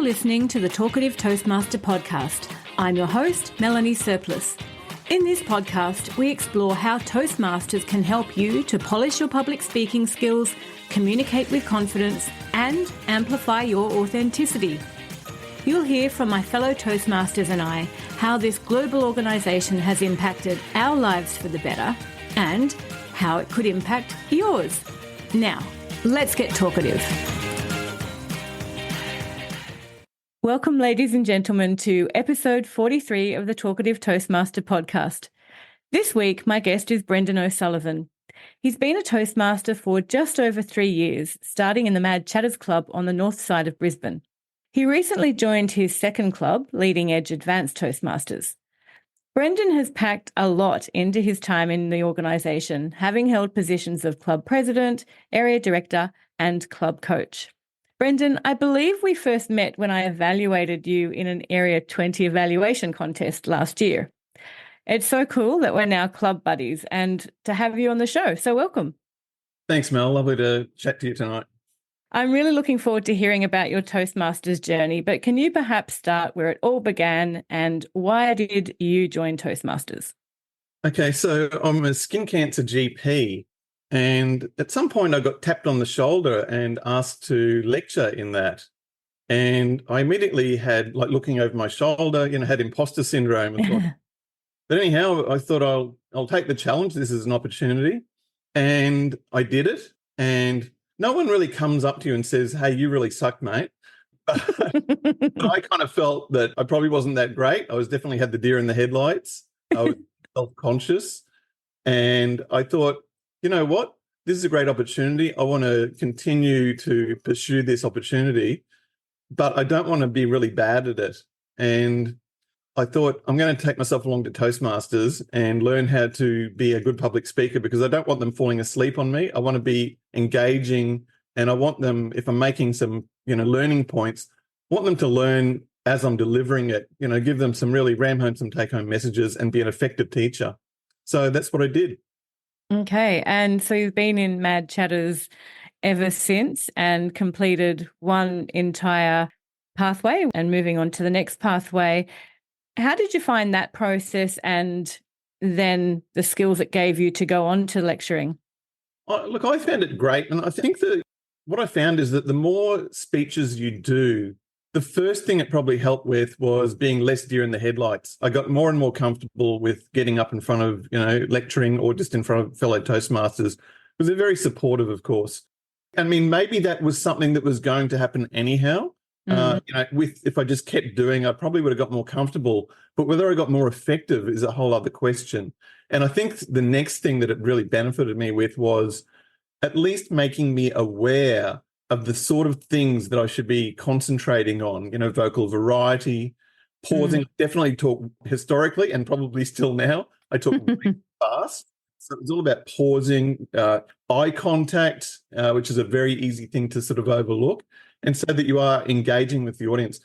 listening to the Talkative Toastmaster podcast. I'm your host, Melanie Surplus. In this podcast, we explore how Toastmasters can help you to polish your public speaking skills, communicate with confidence, and amplify your authenticity. You'll hear from my fellow Toastmasters and I how this global organisation has impacted our lives for the better and how it could impact yours. Now, let's get talkative. Welcome, ladies and gentlemen, to episode 43 of the Talkative Toastmaster podcast. This week, my guest is Brendan O'Sullivan. He's been a Toastmaster for just over 3 years, starting in the Mad Chatters Club on the north side of Brisbane. He recently joined his second club, Leading Edge Advanced Toastmasters. Brendan has packed a lot into his time in the organisation, having held positions of club president, area director, and club coach. Brendan, I believe we first met when I evaluated you in an Area 20 evaluation contest last year. It's so cool that we're now club buddies and to have you on the show. So welcome. Thanks, Mel. Lovely to chat to you tonight. I'm really looking forward to hearing about your Toastmasters journey, but can you perhaps start where it all began and why did you join Toastmasters? Okay, so I'm a skin cancer GP. And at some point I got tapped on the shoulder and asked to lecture in that. And I immediately had, looking over my shoulder, had imposter syndrome. And thought, but anyhow, I thought I'll take the challenge. This is an opportunity. And I did it. And no one really comes up to you and says, hey, you really suck, mate. But I kind of felt that I probably wasn't that great. I definitely had the deer in the headlights. I was self-conscious. And I thought, you know what? This is a great opportunity. I want to continue to pursue this opportunity, but I don't want to be really bad at it. And I thought I'm going to take myself along to Toastmasters and learn how to be a good public speaker because I don't want them falling asleep on me. I want to be engaging and I want them, if I'm making some, learning points, I want them to learn as I'm delivering it, give them ram home some take-home messages and be an effective teacher. So that's what I did. Okay, and so you've been in Mad Chatters ever since and completed one entire pathway and moving on to the next pathway. How did you find that process and then the skills it gave you to go on to lecturing? Look, I found it great. And I think that what I found is that the more speeches you do, the first thing it probably helped with was being less deer in the headlights. I got more and more comfortable with getting up in front of, lecturing or just in front of fellow Toastmasters because they're very supportive, of course. I mean, maybe that was something that was going to happen anyhow. If I just kept doing, I probably would have got more comfortable. But whether I got more effective is a whole other question. And I think the next thing that it really benefited me with was at least making me aware of the sort of things that I should be concentrating on, vocal variety, pausing. Definitely talk historically and probably still now. I talk really fast. So it's all about pausing, eye contact, which is a very easy thing to sort of overlook, and so that you are engaging with the audience.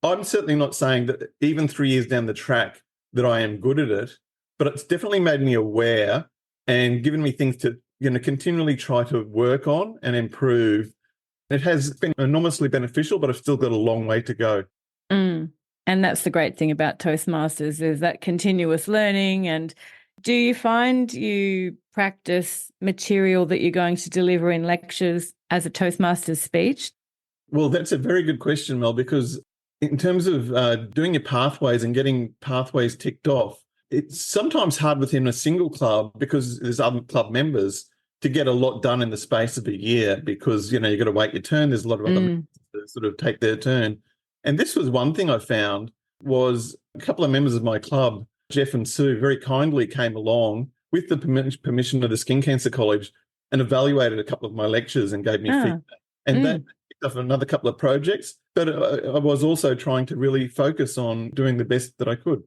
I'm certainly not saying that even 3 years down the track that I am good at it, but it's definitely made me aware and given me things to, continually try to work on and improve. It has been enormously beneficial, but I've still got a long way to go. And that's the great thing about Toastmasters is that continuous learning. And do you find you practice material that you're going to deliver in lectures as a Toastmasters speech? Well, that's a very good question, Mel, because in terms of doing your pathways and getting pathways ticked off, it's sometimes hard within a single club because there's other club members to get a lot done in the space of a year because, you've got to wait your turn. There's a lot of other members that sort of take their turn. And this was one thing I found was a couple of members of my club, Jeff and Sue, very kindly came along with the permission of the Skin Cancer College and evaluated a couple of my lectures and gave me feedback. And that picked up another couple of projects. But I was also trying to really focus on doing the best that I could.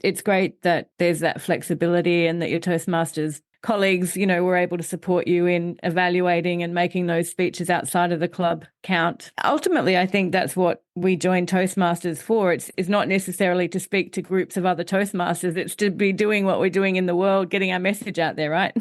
It's great that there's that flexibility and that your Toastmasters colleagues, were able to support you in evaluating and making those speeches outside of the club count. Ultimately, I think that's what we join Toastmasters for. It's not necessarily to speak to groups of other Toastmasters. It's to be doing what we're doing in the world, getting our message out there, right?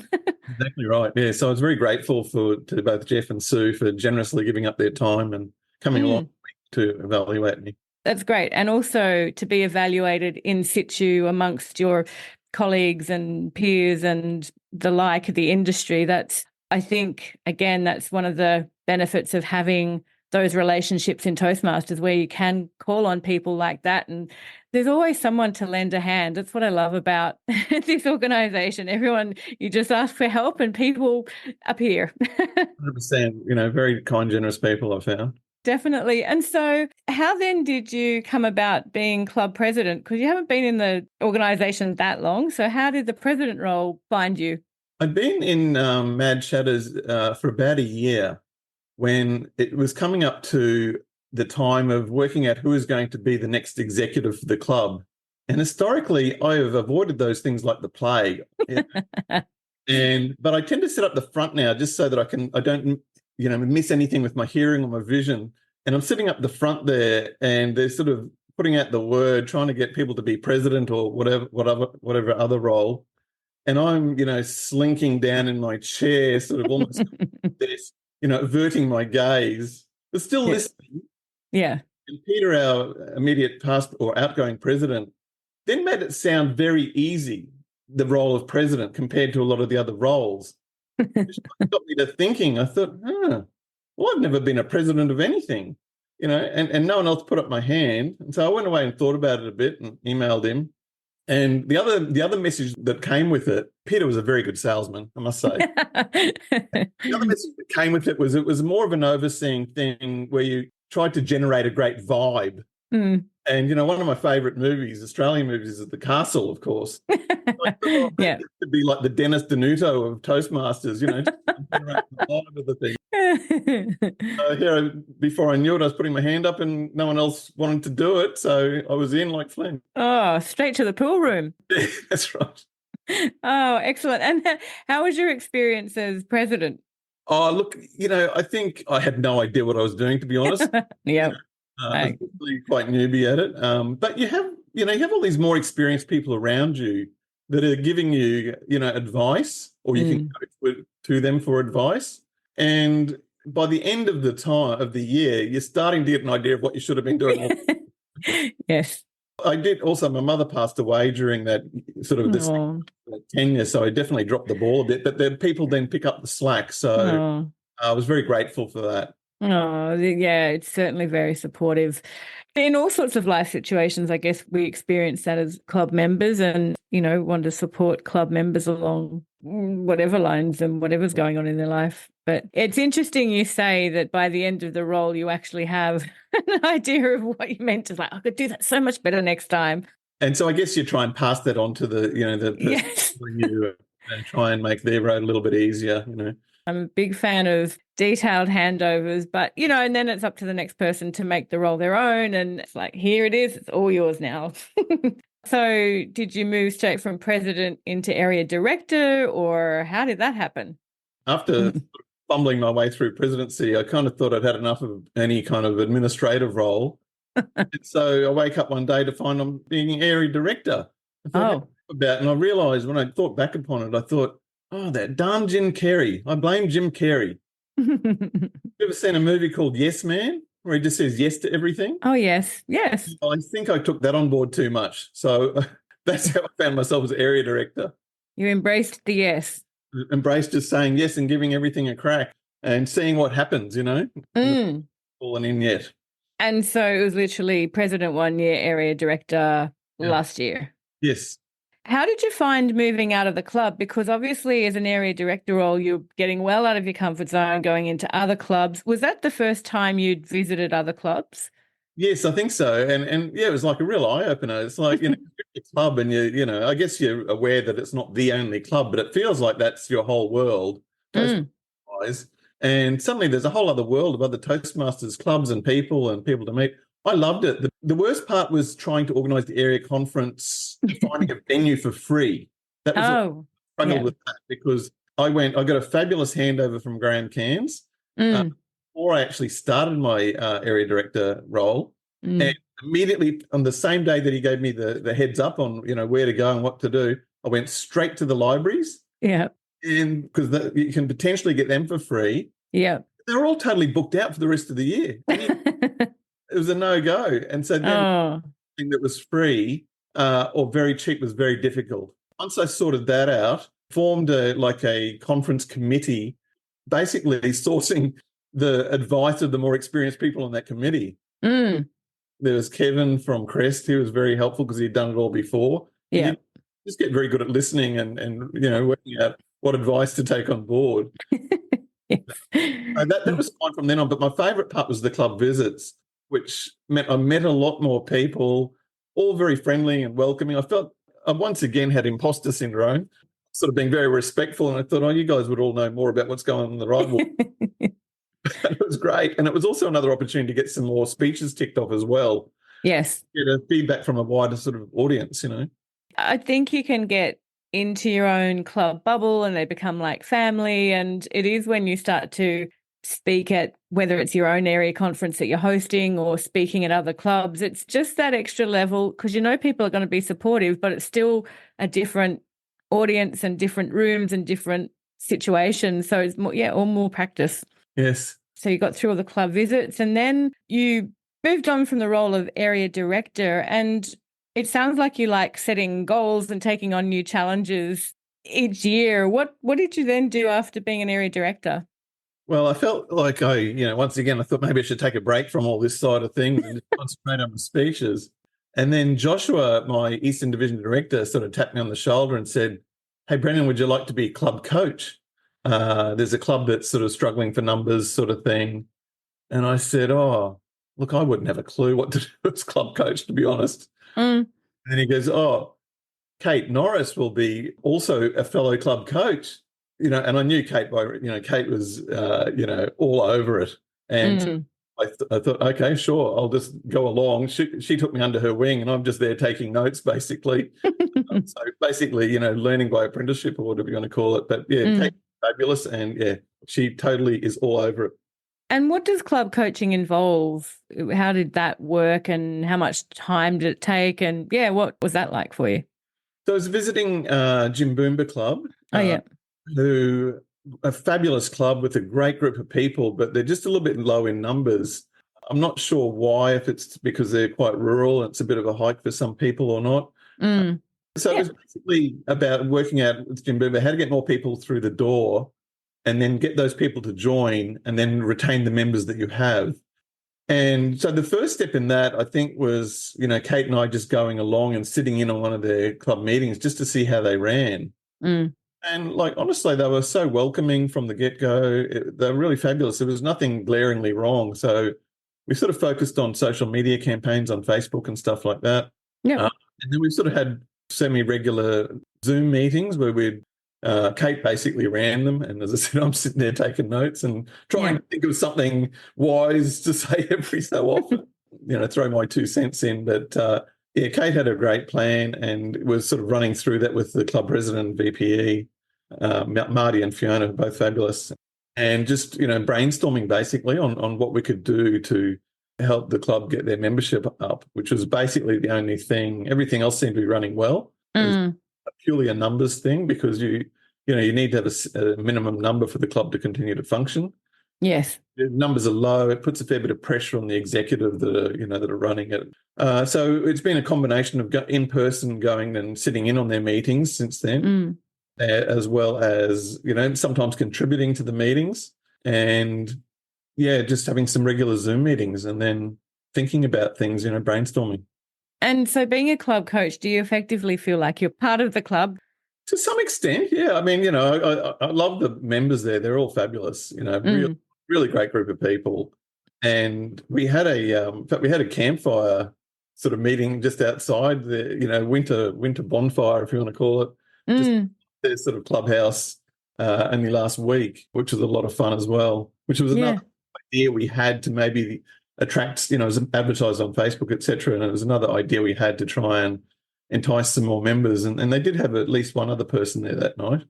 Exactly right. Yeah. So I was very grateful to both Jeff and Sue for generously giving up their time and coming along to evaluate me. That's great. And also to be evaluated in situ amongst your colleagues and peers and the like of the industry. That's, I think, again, that's one of the benefits of having those relationships in Toastmasters where you can call on people like that. And there's always someone to lend a hand. That's what I love about this organization. Everyone, you just ask for help and people appear. 100%, very kind, generous people I found. Definitely. And so how then did you come about being club president? Because you haven't been in the organisation that long. So how did the president role find you? I'd been in Mad Shatters for about a year when it was coming up to the time of working out who was going to be the next executive for the club. And historically, I have avoided those things like the plague. But I tend to sit up the front now just so that I don't miss anything with my hearing or my vision. And I'm sitting up the front there and they're sort of putting out the word, trying to get people to be president or whatever other role. And I'm, slinking down in my chair, sort of almost this, averting my gaze, but still listening. Yeah. And Peter, our immediate past or outgoing president, then made it sound very easy, the role of president compared to a lot of the other roles. Which got me to thinking. I thought, well, I've never been a president of anything, and no one else put up my hand. And so I went away and thought about it a bit and emailed him. And the other message that came with it, Peter was a very good salesman, I must say. The other message that came with it was more of an overseeing thing where you tried to generate a great vibe. Mm. And, one of my favourite movies, Australian movies, is The Castle, of course. Yeah. It could be like the Dennis Denuto of Toastmasters, just generate the vibe of the thing. Here, before I knew it, I was putting my hand up and no one else wanted to do it. So I was in like Flynn. Oh, straight to the pool room. Yeah, that's right. Oh, excellent. And how was your experience as president? Oh, look, I think I had no idea what I was doing, to be honest. Yeah. I was really quite newbie at it. But you have all these more experienced people around you that are giving you, advice, or you can go to them for advice. And by the end of the year, you're starting to get an idea of what you should have been doing. Yes. I did also, my mother passed away during that sort of this tenure, so I definitely dropped the ball a bit, but the people then pick up the slack. So I was very grateful for that. Oh, yeah, it's certainly very supportive. In all sorts of life situations, I guess we experience that as club members and, want to support club members along whatever lines and whatever's going on in their life. But it's interesting you say that by the end of the role, you actually have an idea of what you meant to, like, I could do that so much better next time. And so I guess you try and pass that on to the person when you and try and make their road a little bit easier, I'm a big fan of detailed handovers, but, and then it's up to the next person to make the role their own. And it's like, here it is, it's all yours now. So did you move straight from president into area director, or how did that happen? After fumbling my way through presidency, I kind of thought I'd had enough of any kind of administrative role. And so I wake up one day to find I'm being area director. And I realised when I thought back upon it, I thought, oh, that darn Jim Carrey. I blame Jim Carrey. You ever seen a movie called Yes Man, where he just says yes to everything? Oh, yes. Yes. I think I took that on board too much. So that's how I found myself as area director. You embraced the yes. Embraced just saying yes and giving everything a crack and seeing what happens, Fallen in yet. And so it was literally president 1 year, area director last year. Yes. How did you find moving out of the club? Because obviously as an area director role, you're getting well out of your comfort zone, going into other clubs. Was that the first time you'd visited other clubs? Yes, I think so. And yeah, it was like a real eye-opener. It's like, you're a club and I guess you're aware that it's not the only club, but it feels like that's your whole world. And suddenly there's a whole other world of other Toastmasters clubs and people to meet. I loved it. The worst part was trying to organise the area conference, finding a venue for free. That was I struggled with that because I got a fabulous handover from Graham Cairns before I actually started my area director role. And immediately on the same day that he gave me the heads up on, where to go and what to do, I went straight to the libraries. Yeah. And because you can potentially get them for free. Yeah. They're all totally booked out for the rest of the year. it was a no-go. And so then Oh, thing that was free or very cheap was very difficult. Once I sorted that out, formed a conference committee, basically sourcing the advice of the more experienced people on that committee. mm, There was Kevin from Crest. He was very helpful because he'd done it all before. And yeah. you just get very good at listening and working out what advice to take on board. Yes. That was fine from then on. But my favourite part was the club visits, which meant I met a lot more people, all very friendly and welcoming. I felt I once again had imposter syndrome, sort of being very respectful. And I thought, oh, you guys would all know more about what's going on in the right walk. And it was great. And it was also another opportunity to get some more speeches ticked off as well. Yes. Get a feedback from a wider sort of audience. I think you can get into your own club bubble and they become like family. And it is when you start to speak at whether it's your own area conference that you're hosting or speaking at other clubs, it's just that extra level because people are going to be supportive, but it's still a different audience and different rooms and different situations. So it's more, all more practice. Yes. So you got through all the club visits and then you moved on from the role of area director. And it sounds like you like setting goals and taking on new challenges each year. What did you then do after being an area director? Well, I felt like once again, I thought maybe I should take a break from all this side of things and just concentrate on the speeches. And then Joshua, my Eastern Division director, sort of tapped me on the shoulder and said, "Hey, Brendan, would you like to be club coach? There's a club that's sort of struggling for numbers sort of thing." And I said, "Oh, look, I wouldn't have a clue what to do as club coach, to be honest." Mm. And he goes, "Oh, Kate Norris will be also a fellow club coach." And I knew Kate Kate was, all over it. And I thought, okay, sure, I'll just go along. She took me under her wing and I'm just there taking notes, basically. So basically, learning by apprenticeship or whatever you want to call it. But yeah, Kate's fabulous. And yeah, she totally is all over it. And what does club coaching involve? How did that work and how much time did it take? And what was that like for you? So I was visiting Jim Boomba Club. Oh, yeah. Who a fabulous club with a great group of people, but they're just a little bit low in numbers. I'm not sure why, if it's because they're quite rural and it's a bit of a hike for some people or not. So it was basically about working out with Jim Boomer how to get more people through the door and then get those people to join and then retain the members that you have. And so the first step in that, I think, was, Kate and I just going along and sitting in on one of their club meetings just to see how they ran. And honestly, they were so welcoming from the get-go. They were really fabulous. There was nothing glaringly wrong. So we sort of focused on social media campaigns on Facebook and stuff like that. Yeah. And then we sort of had semi-regular Zoom meetings where Kate basically ran them. And as I said, I'm sitting there taking notes and trying to think of something wise to say every so often, throw my 2 cents in. But Kate had a great plan and was sort of running through that with the club president and VPE, Marty and Fiona, both fabulous, and just, brainstorming basically on what we could do to help the club get their membership up, which was basically the only thing. Everything else seemed to be running well. It was purely a numbers thing because you need to have a minimum number for the club to continue to function. Yes. If numbers are low, it puts a fair bit of pressure on the executive that are running it. So it's been a combination of in person going and sitting in on their meetings since then, as well as sometimes contributing to the meetings and just having some regular Zoom meetings and then thinking about things, brainstorming. And so being a club coach, do you effectively feel like you're part of the club? To some extent, yeah. I mean, I love the members there. They're all fabulous, really great group of people. And we had a campfire sort of meeting just outside the, winter bonfire, if you want to call it, just their sort of clubhouse only last week, which was a lot of fun as well, which was another idea we had to maybe attract, as advertised on Facebook, etc. And it was another idea we had to try and entice some more members. And they did have at least one other person there that night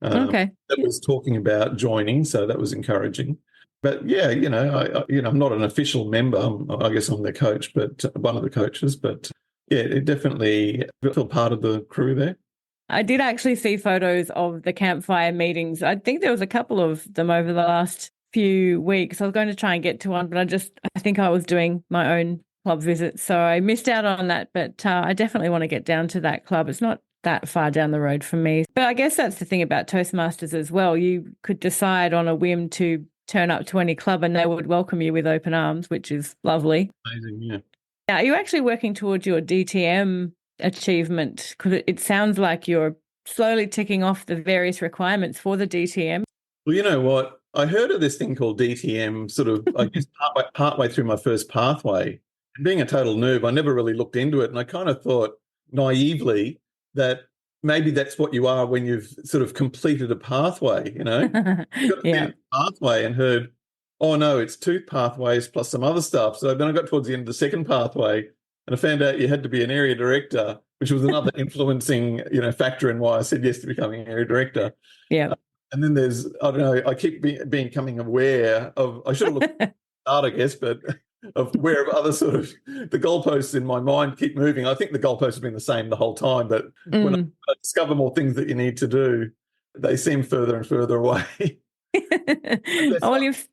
that was talking about joining. So that was encouraging. But I'm not an official member. I guess I'm their coach, but one of the coaches. But it definitely feel part of the crew there. I did actually see photos of the campfire meetings. I think there was a couple of them over the last few weeks. I was going to try and get to one, but I think I was doing my own club visit. So I missed out on that, but I definitely want to get down to that club. It's not that far down the road from me. But I guess that's the thing about Toastmasters as well. You could decide on a whim to turn up to any club and they would welcome you with open arms, which is lovely. Amazing, yeah. Now, are you actually working towards your DTM achievement? Because it sounds like you're slowly ticking off the various requirements for the DTM. Well, you know what? I heard of this thing called DTM sort of, I guess, partway through my first pathway. And being a total noob, I never really looked into it. And I kind of thought naively that maybe that's what you are when you've sort of completed a pathway, you know? You got to Yeah. a pathway and heard, oh, no, it's two pathways plus some other stuff. So then I got towards the end of the second pathway and I found out you had to be an area director, which was another influencing, factor in why I said yes to becoming area director. Yeah. And then there's, I don't know, I keep becoming aware of, I should have looked at that, I guess, but of where other sort of, the goalposts in my mind keep moving. I think the goalposts have been the same the whole time, but when I discover more things that you need to do, they seem further and further away. Well, you've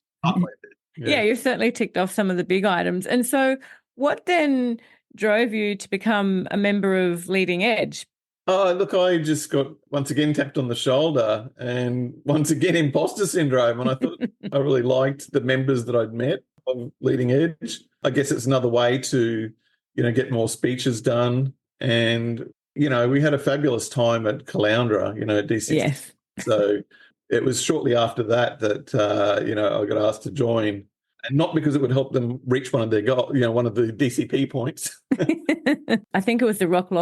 certainly ticked off some of the big items. And so what then drove you to become a member of Leading Edge? Oh, look, I just got once again tapped on the shoulder and once again imposter syndrome. And I thought I really liked the members that I'd met of Leading Edge. I guess it's another way to, get more speeches done. And, we had a fabulous time at Caloundra, at D60. Yes. So it was shortly after that I got asked to join. And not because it would help them reach one of their one of the DCP points. I think it was the rock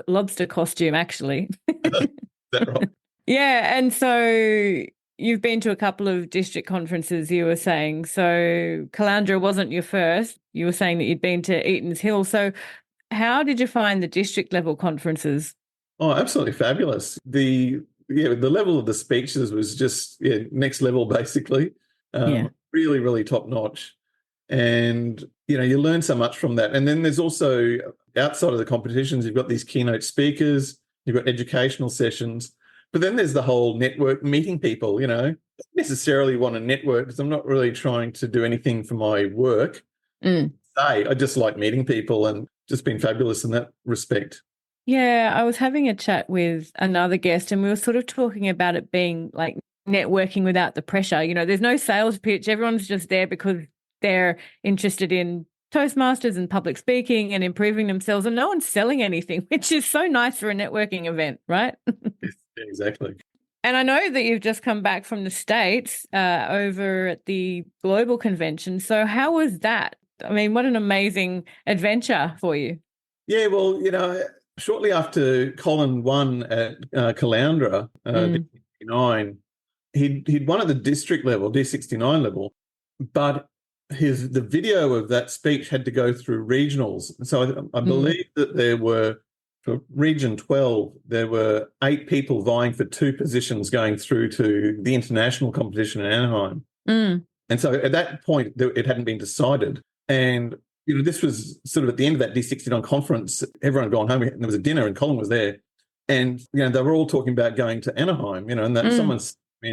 lobster costume, actually. Is that right? Yeah, and so you've been to a couple of district conferences, you were saying. So Caloundra wasn't your first. You were saying that you'd been to Eaton's Hill. So how did you find the district level conferences? Oh, absolutely fabulous. The level of the speeches was just next level, basically. Really, really top notch. And, you learn so much from that. And then there's also, outside of the competitions, you've got these keynote speakers, you've got educational sessions, but then there's the whole network, meeting people, don't necessarily want to network because I'm not really trying to do anything for my work. I just like meeting people and just been fabulous in that respect. Yeah, I was having a chat with another guest and we were sort of talking about it being like networking without the pressure. There's no sales pitch. Everyone's just there because they're interested in Toastmasters and public speaking and improving themselves, and no one's selling anything, which is so nice for a networking event, right? Yes, exactly. And I know that you've just come back from the States over at the global convention. So how was that? I mean, what an amazing adventure for you. Yeah, well, shortly after Colin won at Caloundra, D69, he'd won at the district level, D69 level, but the video of that speech had to go through regionals. So I believe that there were, for Region 12, there were 8 people vying for 2 positions going through to the international competition in Anaheim. And so at that point, it hadn't been decided. And, this was sort of at the end of that D69 conference, everyone had gone home and there was a dinner and Colin was there. And, they were all talking about going to Anaheim, and that someone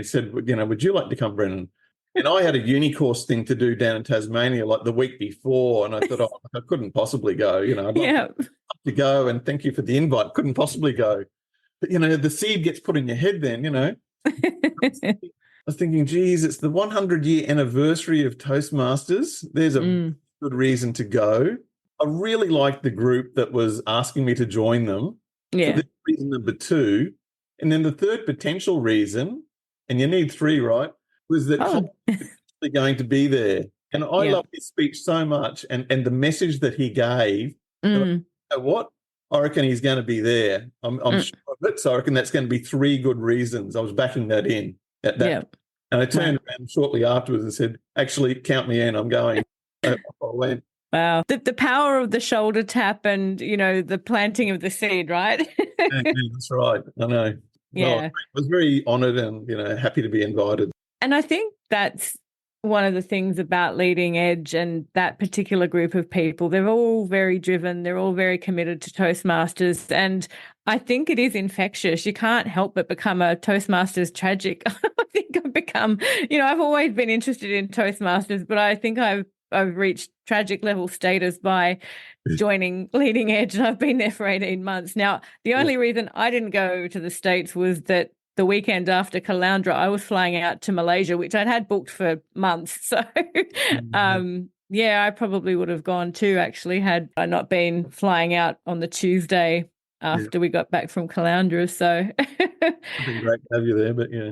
said, would you like to come, Brennan? And I had a uni course thing to do down in Tasmania like the week before. And I thought, I couldn't possibly go. I'd love to go and thank you for the invite. Couldn't possibly go. But, the seed gets put in your head then, I was thinking, geez, it's the 100-year anniversary of Toastmasters. There's a good reason to go. I really liked the group that was asking me to join them. Yeah. So that's reason number 2. And then the third potential reason, and you need 3, right, was that Colin was actually going to be there. And I love his speech so much and the message that he gave. You know what? I reckon he's going to be there. I'm sure of it. So I reckon that's going to be 3 good reasons. I was backing that in at that. Yeah. And I turned around shortly afterwards and said, actually, count me in. I'm going. I went. Wow. The power of the shoulder tap and, the planting of the seed, right? Yeah, that's right. I know. Yeah. Well, I was very honoured and, happy to be invited. And I think that's one of the things about Leading Edge and that particular group of people. They're all very driven. They're all very committed to Toastmasters. And I think it is infectious. You can't help but become a Toastmasters tragic. I think I've become I've always been interested in Toastmasters, but I think I've reached tragic level status by joining Leading Edge, and I've been there for 18 months. Now, the only reason I didn't go to the States was that the weekend after Caloundra, I was flying out to Malaysia, which I'd had booked for months. So, I probably would have gone too, actually, had I not been flying out on the Tuesday after we got back from Caloundra. So, It's been great to have you there, but yeah.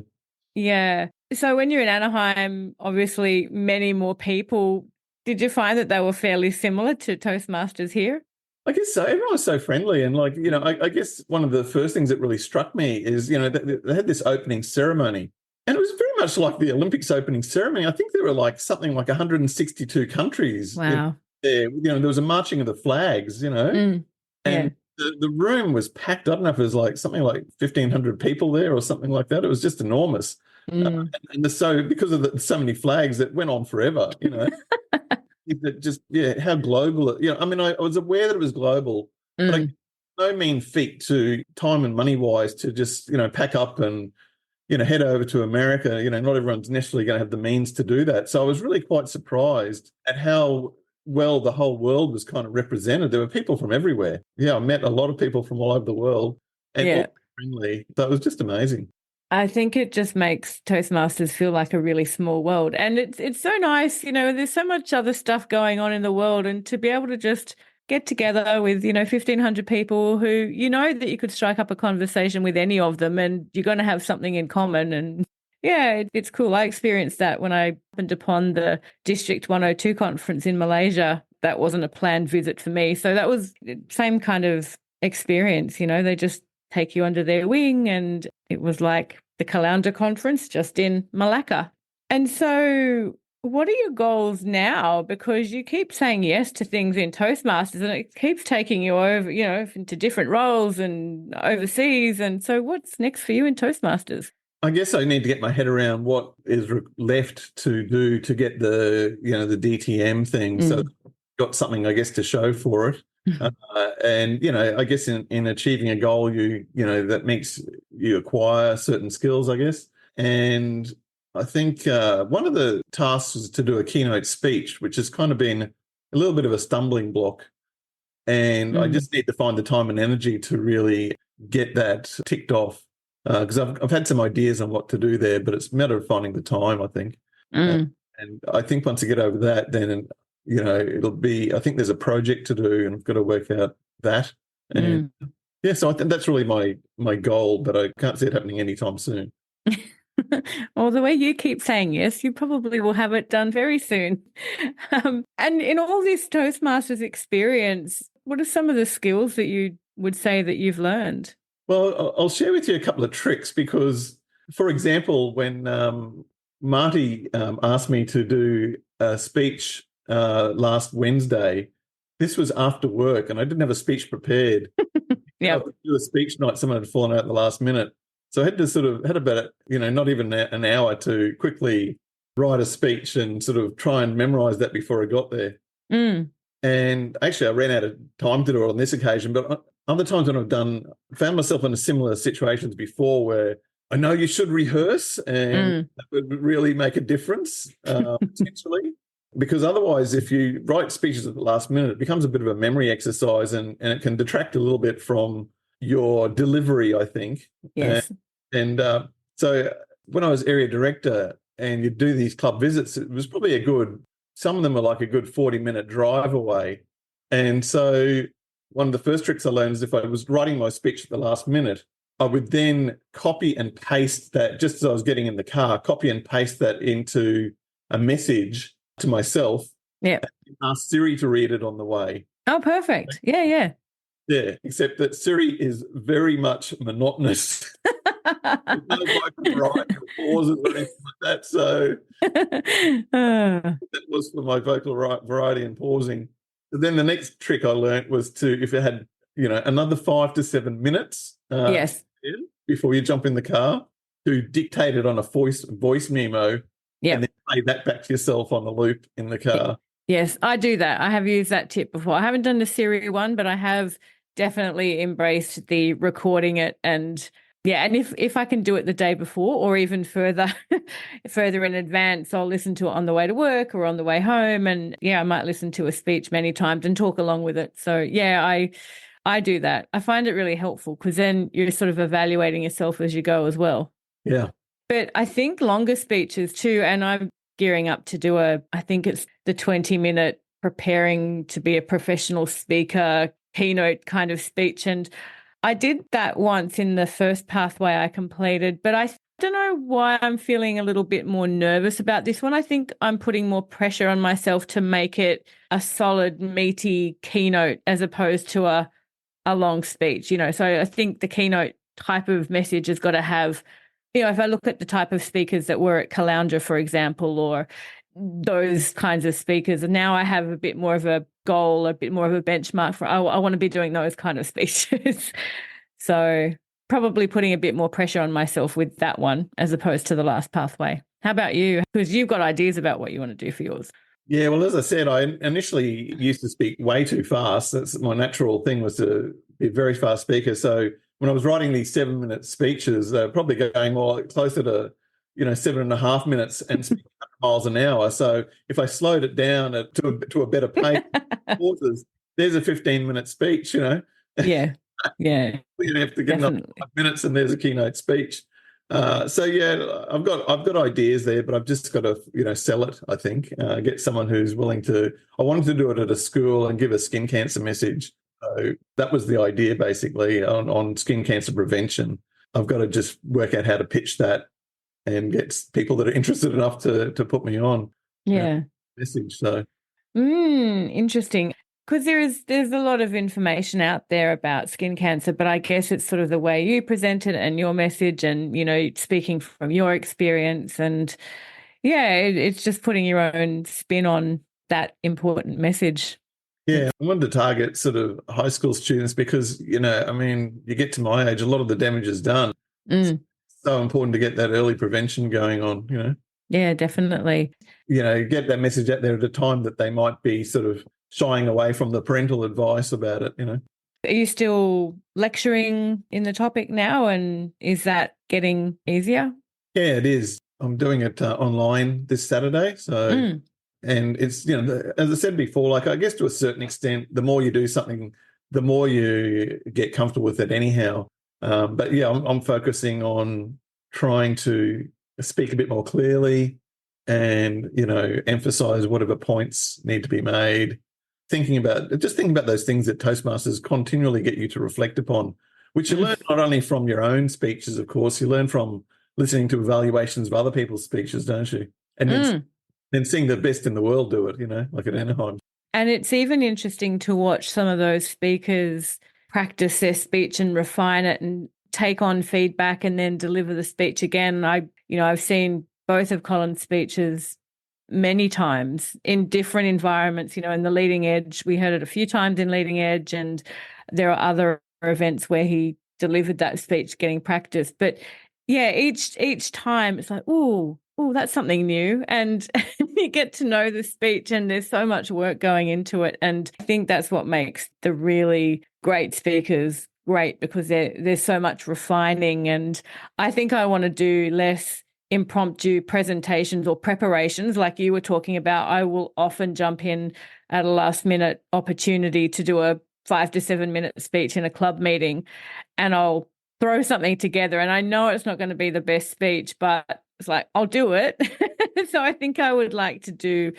Yeah. So when you're in Anaheim, obviously many more people. Did you find that they were fairly similar to Toastmasters here? I guess so. Everyone was so friendly. And I guess one of the first things that really struck me is, they had this opening ceremony. And it was very much like the Olympics opening ceremony. I think there were something like 162 countries. Wow. There was a marching of the flags, and the room was packed. I don't know if it was something like 1,500 people there or something like that. It was just enormous. So because of so many flags, it went on forever, how global it, I was aware that it was global, but no mean feat to time and money wise to just, pack up and, head over to America. Not everyone's necessarily going to have the means to do that. So I was really quite surprised at how well the whole world was kind of represented. There were people from everywhere. Yeah, I met a lot of people from all over the world and all friendly. So it was just amazing. I think it just makes Toastmasters feel like a really small world. And it's so nice, there's so much other stuff going on in the world, and to be able to just get together with, 1,500 people who, that you could strike up a conversation with any of them and you're going to have something in common. And it's cool. I experienced that when I happened upon the District 102 conference in Malaysia. That wasn't a planned visit for me. So that was the same kind of experience, they just take you under their wing, and it was like the Caloundra conference just in Malacca. And so what are your goals now? Because you keep saying yes to things in Toastmasters and it keeps taking you over, into different roles and overseas. And so what's next for you in Toastmasters? I guess I need to get my head around what is left to do to get the DTM thing. So I've got something, I guess, to show for it. And, I guess in achieving a goal, that makes you acquire certain skills, I guess. And I think one of the tasks is to do a keynote speech, which has kind of been a little bit of a stumbling block. And I just need to find the time and energy to really get that ticked off. Because I've had some ideas on what to do there, but it's a matter of finding the time, I think. And I think once I get over that, then it'll be, I think there's a project to do and I've got to work out that. And so I think that's really my goal, but I can't see it happening anytime soon. Well, the way you keep saying yes, you probably will have it done very soon. And in all this Toastmasters experience, what are some of the skills that you would say that you've learned? Well, I'll share with you a couple of tricks because, for example, when Marty asked me to do a speech last Wednesday, this was after work and I didn't have a speech prepared. Yeah. Do a speech night, someone had fallen out at the last minute. So I had to had about, not even an hour to quickly write a speech and sort of try and memorize that before I got there. And actually I ran out of time to do it on this occasion, but other times when found myself in similar situations before where I know you should rehearse and that would really make a difference potentially. Because otherwise, if you write speeches at the last minute, it becomes a bit of a memory exercise and it can detract a little bit from your delivery, I think. Yes. And so when I was area director and you'd do these club visits, it was probably some of them were like a good 40-minute drive away. And so one of the first tricks I learned is if I was writing my speech at the last minute, I would then copy and paste that, just as I was getting in the car, copy and paste that into a message to myself. Yeah. Ask Siri to read it on the way. Oh, perfect. Yeah. Yeah, except that Siri is very much monotonous. There's no vocal variety or pauses or anything like that. So that was for my vocal variety and pausing. But then the next trick I learned was if it had, another 5 to 7 minutes yes, before you jump in the car, to dictate it on a voice memo and then play that back to yourself on the loop in the car. Yes, I do that. I have used that tip before. I haven't done the Siri one, but I have definitely embraced the recording it and Yeah, and if I can do it the day before or even further further in advance, I'll listen to it on the way to work or on the way home. And yeah, I might listen to a speech many times and talk along with it. So yeah, I do that. I find it really helpful because then you're sort of evaluating yourself as you go as well. Yeah. But I think longer speeches too, and I'm gearing up to do I think it's the 20-minute preparing to be a professional speaker keynote kind of speech. And I did that once in the first pathway I completed, but I don't know why I'm feeling a little bit more nervous about this one. I think I'm putting more pressure on myself to make it a solid, meaty keynote as opposed to a long speech, So I think the keynote type of message has got to have, if I look at the type of speakers that were at Caloundra, for example, or those kinds of speakers, and now I have a bit more of a goal, a bit more of a benchmark for, I want to be doing those kind of speeches. So probably putting a bit more pressure on myself with that one as opposed to the last pathway. How about you? Because you've got ideas about what you want to do for yours. Yeah, well, as I said, I initially used to speak way too fast. That's my natural thing, was to be a very fast speaker. So when I was writing these 7-minute speeches, they're probably going more closer to, 7.5 minutes and speaking 100 miles an hour. So if I slowed it down to a better pace, quarters, there's a 15-minute speech, Yeah. Yeah. You have to get another 5 minutes and there's a keynote speech. So yeah, I've got ideas there, but I've just got to sell it. I think get someone who's willing to. I wanted to do it at a school and give a skin cancer message. So that was the idea, basically, on skin cancer prevention. I've got to just work out how to pitch that and get people that are interested enough to put me on. Yeah. Message. So. Interesting. Because there's a lot of information out there about skin cancer, but I guess it's sort of the way you present it and your message and, speaking from your experience. And yeah, it's just putting your own spin on that important message. Yeah, I wanted to target sort of high school students because, you get to my age, a lot of the damage is done. It's so important to get that early prevention going on. Yeah, definitely. Get that message out there at a time that they might be sort of shying away from the parental advice about it. Are you still lecturing in the topic now, and is that getting easier? Yeah, it is. I'm doing it online this Saturday. So, and it's, as I said before, like, I guess to a certain extent, the more you do something, the more you get comfortable with it anyhow. But yeah, I'm focusing on trying to speak a bit more clearly and, emphasize whatever points need to be made. Thinking about those things that Toastmasters continually get you to reflect upon, which you learn not only from your own speeches, of course, you learn from listening to evaluations of other people's speeches, don't you? And then seeing the best in the world do it, like at Anaheim. And it's even interesting to watch some of those speakers practice their speech and refine it and take on feedback and then deliver the speech again. I've seen both of Colin's speeches many times in different environments, in the Leading Edge. We heard it a few times in Leading Edge, and there are other events where he delivered that speech getting practice. But yeah, each time it's like, oh, that's something new. And you get to know the speech, and there's so much work going into it. And I think that's what makes the really great speakers great, because there's so much refining. And I think I want to do less impromptu presentations or preparations like you were talking about. I will often jump in at a last minute opportunity to do a 5 to 7 minute speech in a club meeting, and I'll throw something together, and I know it's not going to be the best speech, but it's like, I'll do it. So I think I would like to do,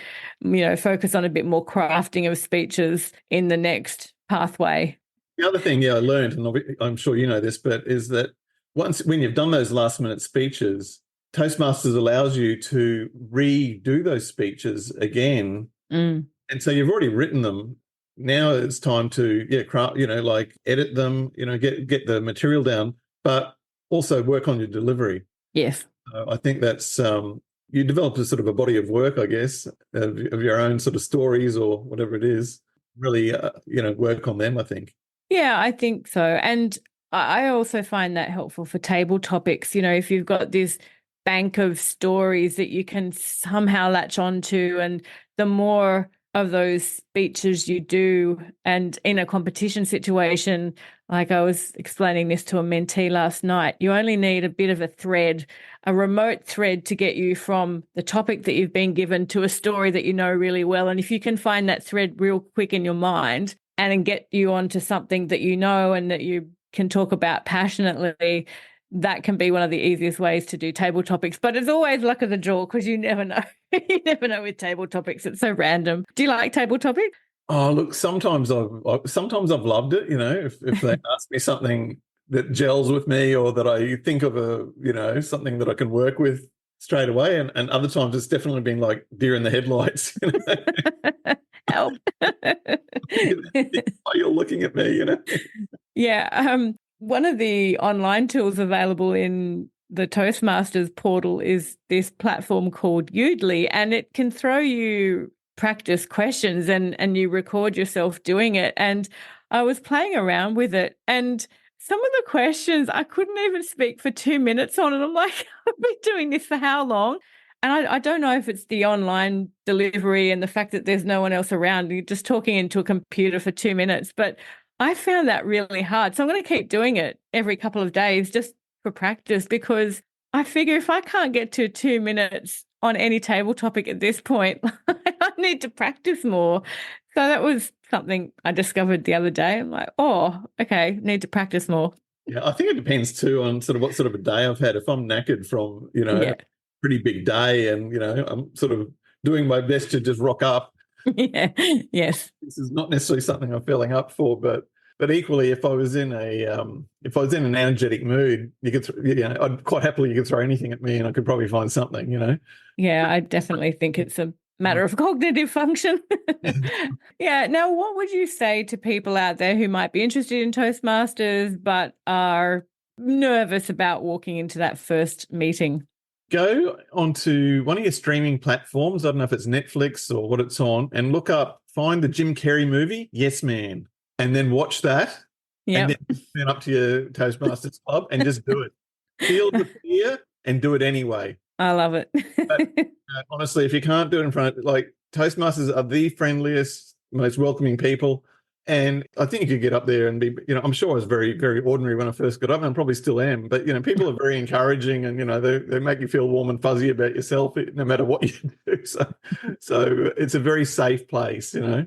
focus on a bit more crafting of speeches in the next pathway. The other thing, I learned, and I'm sure you know this, but is that when you've done those last minute speeches, Toastmasters allows you to redo those speeches again. And so you've already written them. Now it's time to, craft, edit them, get the material down, but also work on your delivery. Yes. I think that's, you develop a sort of a body of work, I guess, of your own sort of stories or whatever it is. Really, work on them, I think. Yeah, I think so. And I also find that helpful for table topics. If you've got this bank of stories that you can somehow latch onto, and the more of those speeches you do, and in a competition situation, Like I was explaining this to a mentee last night, you only need a bit of a thread, a remote thread to get you from the topic that you've been given to a story that you know really well. And if you can find that thread real quick in your mind and then get you onto something that you know and that you can talk about passionately, that can be one of the easiest ways to do table topics. But it's always luck of the draw because you never know. You never know with table topics. It's so random. Do you like table topics? Oh, look, sometimes I've loved it, if they ask me something that gels with me or that I think of something that I can work with straight away. And other times it's definitely been like deer in the headlights. Help. Why you're looking at me. Yeah. One of the online tools available in the Toastmasters portal is this platform called Udly, and it can throw you practice questions and you record yourself doing it. And I was playing around with it, and some of the questions I couldn't even speak for 2 minutes on. And I'm like, I've been doing this for how long? And I don't know if it's the online delivery and the fact that there's no one else around. You're just talking into a computer for 2 minutes. But I found that really hard. So I'm going to keep doing it every couple of days just for practice, because I figure if I can't get to 2 minutes on any table topic at this point, I need to practice more. So that was something I discovered the other day. I'm like, oh, okay, need to practice more. Yeah, I think it depends too on sort of what sort of a day I've had. If I'm knackered from, Yeah. a pretty big day and, I'm sort of doing my best to just rock up, Yeah. Yes. this is not necessarily something I'm feeling up for, but equally, if I was in an energetic mood, I'd quite happily, you could throw anything at me and I could probably find something. Yeah, I definitely think it's a matter of cognitive function. Yeah. Now, what would you say to people out there who might be interested in Toastmasters but are nervous about walking into that first meeting? Go onto one of your streaming platforms. I don't know if it's Netflix or what it's on, and find the Jim Carrey movie, Yes Man, and then watch that. Yeah. And then turn up to your Toastmasters club and just do it. Feel the fear and do it anyway. I love it. But honestly, if you can't do it in front of, like, Toastmasters are the friendliest, most welcoming people. And I think you could get up there and be, I'm sure I was very, very ordinary when I first got up, and I probably still am. But, people are very encouraging, and, they make you feel warm and fuzzy about yourself no matter what you do. So it's a very safe place, Yeah.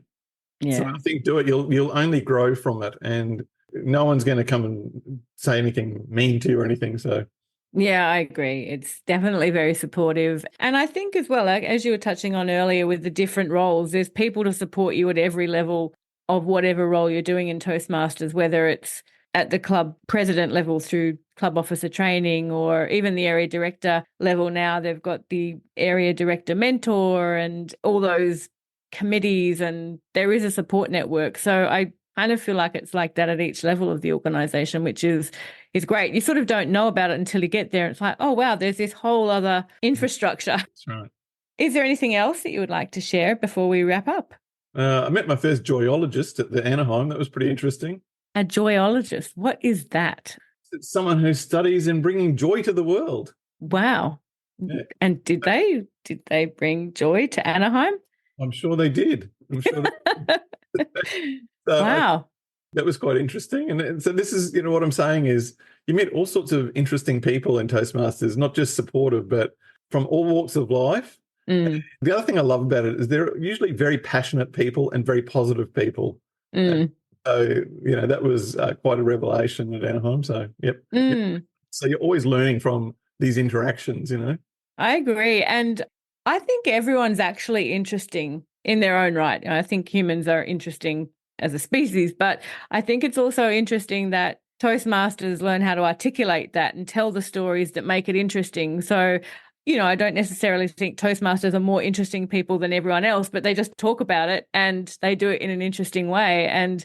So I think do it. You'll only grow from it, and no one's going to come and say anything mean to you or anything. So. Yeah, I agree. It's definitely very supportive. And I think as well, like, as you were touching on earlier with the different roles, there's people to support you at every level of whatever role you're doing in Toastmasters, whether it's at the club president level through club officer training, or even the area director level now. They've got the area director mentor and all those committees, and there is a support network. So I kind of feel like it's like that at each level of the organization, which is great. You sort of don't know about it until you get there. It's like, oh, wow, there's this whole other infrastructure. That's right. Is there anything else that you would like to share before we wrap up? I met my first joyologist at the Anaheim. That was pretty interesting. A joyologist. What is that? It's someone who studies in bringing joy to the world. Wow. Yeah. And did they bring joy to Anaheim? I'm sure they did. So wow. That was quite interesting. And so this is, what I'm saying is you meet all sorts of interesting people in Toastmasters, not just supportive, but from all walks of life. Mm. The other thing I love about it is they're usually very passionate people and very positive people. Mm. So, that was quite a revelation at Anaheim. So, yep. Mm. So you're always learning from these interactions, I agree. And I think everyone's actually interesting in their own right. I think humans are interesting as a species, but I think it's also interesting that Toastmasters learn how to articulate that and tell the stories that make it interesting. So, I don't necessarily think Toastmasters are more interesting people than everyone else, but they just talk about it and they do it in an interesting way. And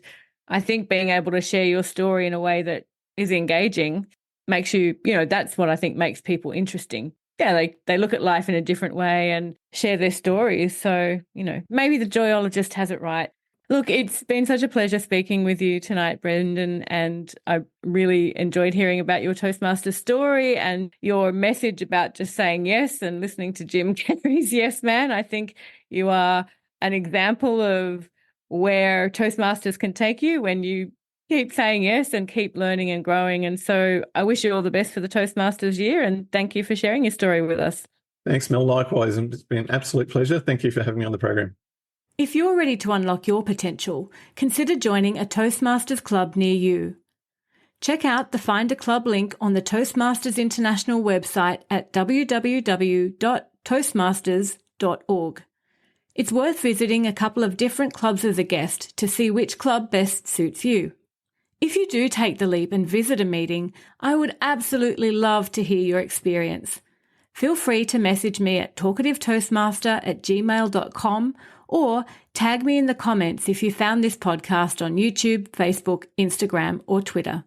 I think being able to share your story in a way that is engaging makes you, that's what I think makes people interesting. Yeah, they look at life in a different way and share their stories. So, maybe the joyologist has it right. Look, it's been such a pleasure speaking with you tonight, Brendan, and I really enjoyed hearing about your Toastmaster story and your message about just saying yes and listening to Jim Carrey's Yes Man. I think you are an example of where Toastmasters can take you when you Keep saying yes and keep learning and growing. And so I wish you all the best for the Toastmasters year, and thank you for sharing your story with us. Thanks, Mel. Likewise. It's been an absolute pleasure. Thank you for having me on the program. If you're ready to unlock your potential, consider joining a Toastmasters club near you. Check out the Find a Club link on the Toastmasters International website at www.toastmasters.org. It's worth visiting a couple of different clubs as a guest to see which club best suits you. If you do take the leap and visit a meeting, I would absolutely love to hear your experience. Feel free to message me at talkativetoastmaster@gmail.com or tag me in the comments if you found this podcast on YouTube, Facebook, Instagram, or Twitter.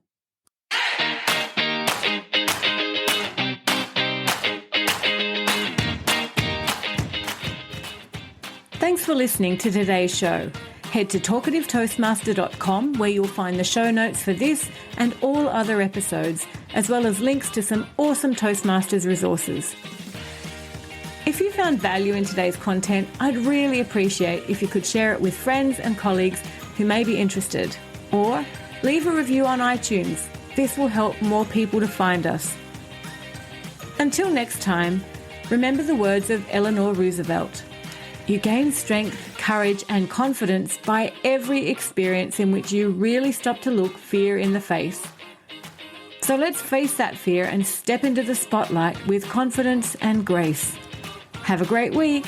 Thanks for listening to today's show. Head to talkativetoastmaster.com where you'll find the show notes for this and all other episodes, as well as links to some awesome Toastmasters resources. If you found value in today's content, I'd really appreciate if you could share it with friends and colleagues who may be interested, or leave a review on iTunes. This will help more people to find us. Until next time, remember the words of Eleanor Roosevelt. You gain strength, courage, and confidence by every experience in which you really stop to look fear in the face. So let's face that fear and step into the spotlight with confidence and grace. Have a great week.